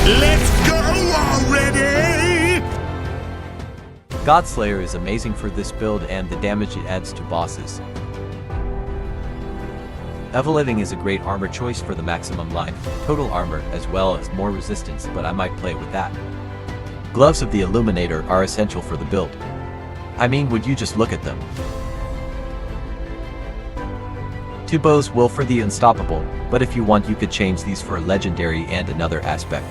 Let's go already! Godslayer is amazing for this build and the damage it adds to bosses. Evoluting is a great armor choice for the maximum life, total armor, as well as more resistance, but I might play with that. Gloves of the Illuminator are essential for the build. I mean, would you just look at them? 2 bows will for the unstoppable, but if you want you could change these for a legendary and another aspect.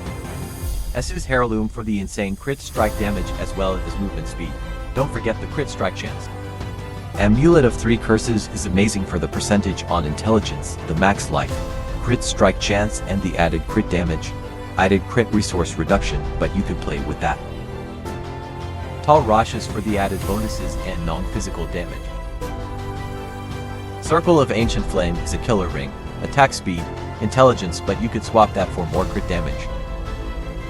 Su's Heirloom for the insane crit strike damage as well as movement speed. Don't forget the crit strike chance. Amulet of 3 Curses is amazing for the percentage on intelligence, the max life, crit strike chance and the added crit damage. Added crit resource reduction, but you could play with that. Tall Rashes for the added bonuses and non-physical damage. Circle of Ancient Flame is a killer ring, attack speed, intelligence, but you could swap that for more crit damage.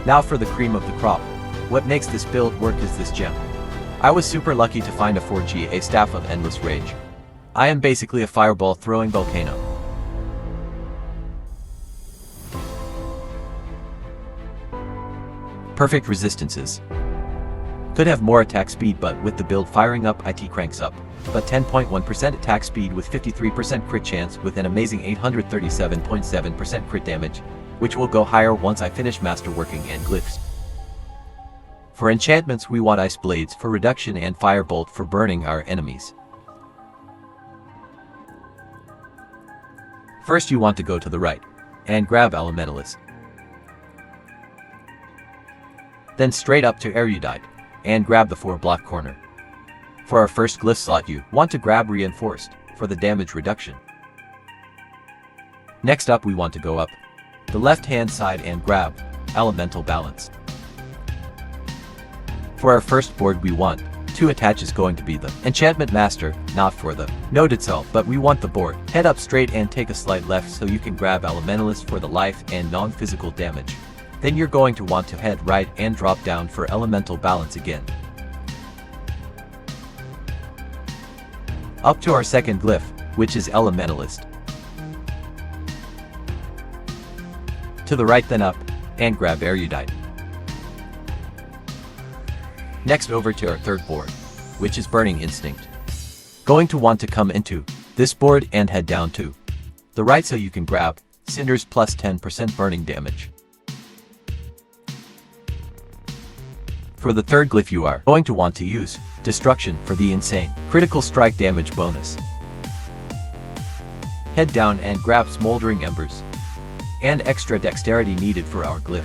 Now for the cream of the crop. What makes this build work is this gem. I was super lucky to find a 4GA Staff of Endless Rage. I am basically a fireball throwing volcano. Perfect resistances. Could have more attack speed, but with the build firing up it cranks up. But 10.1% attack speed with 53% crit chance with an amazing 837.7% crit damage, which will go higher once I finish masterworking and glyphs. For enchantments we want Ice Blades for reduction and Firebolt for burning our enemies. First you want to go to the right, and grab Elementalist. Then straight up to Erudite, and grab the 4-block corner. For our first glyph slot you want to grab Reinforced, for the damage reduction. Next up we want to go up the left hand side and grab Elemental Balance. For our first board we want to attach is going to be the Enchantment Master, not for the node itself, but we want the board. Head up straight and take a slight left so you can grab Elementalist for the life and non-physical damage. Then you're going to want to head right and drop down for Elemental Balance again. Up to our second glyph, which is Elementalist. To the right then up, and grab Erudite. Next over to our third board, which is Burning Instinct. Going to want to come into this board and head down to the right so you can grab Cinders plus 10% burning damage. For the third glyph you are going to want to use Destruction for the insane critical strike damage bonus. Head down and grab Smoldering Embers and extra dexterity needed for our glyph.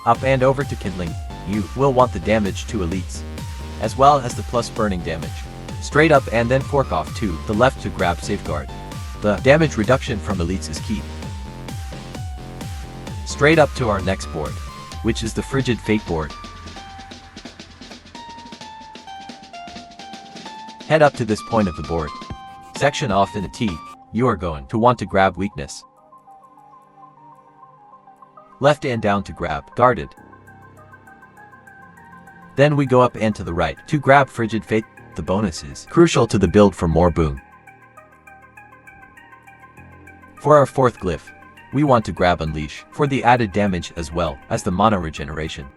Up and over to Kindling, you will want the damage to elites, as well as the plus burning damage. Straight up and then fork off to the left to grab Safeguard. The damage reduction from elites is key. Straight up to our next board, which is the Frigid Fate board. Head up to this point of the board. Section off in a T, you are going to want to grab Weakness. Left and down to grab Guarded. Then we go up and to the right to grab Frigid Fate. The bonus is crucial to the build for more boon. For our fourth glyph, we want to grab Unleash for the added damage as well as the mana regeneration.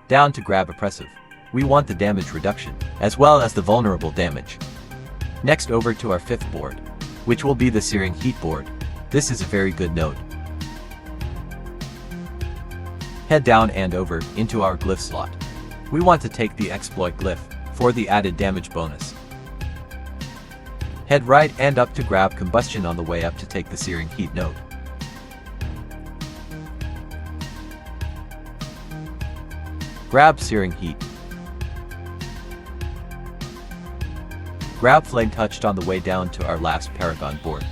Down to grab Oppressive. We want the damage reduction as well as the vulnerable damage. Next over to our fifth board, which will be the Searing Heat board. This is a very good node. Head down and over into our glyph slot. We want to take the Exploit glyph for the added damage bonus. Head right and up to grab Combustion on the way up to take the Searing Heat node. Grab Searing Heat. Grab Flame Touched on the way down to our last Paragon board.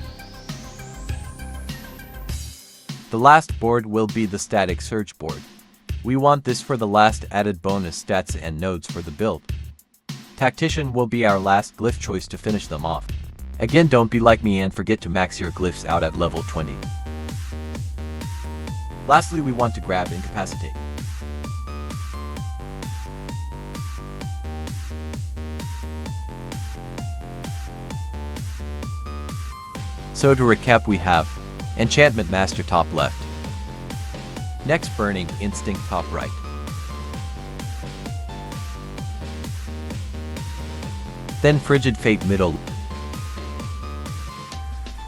The last board will be the Static Surge board. We want this for the last added bonus stats and nodes for the build. Tactician will be our last glyph choice to finish them off. Again, don't be like me and forget to max your glyphs out at level 20. Lastly, we want to grab Incapacitate. So to recap, we have Enchantment Master top left. Next, Burning Instinct top right. Then Frigid Fate middle.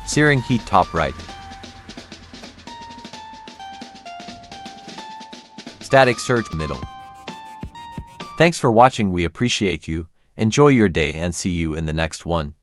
Searing Heat top right. Static Surge middle. Thanks for watching, we appreciate you. Enjoy your day and see you in the next one.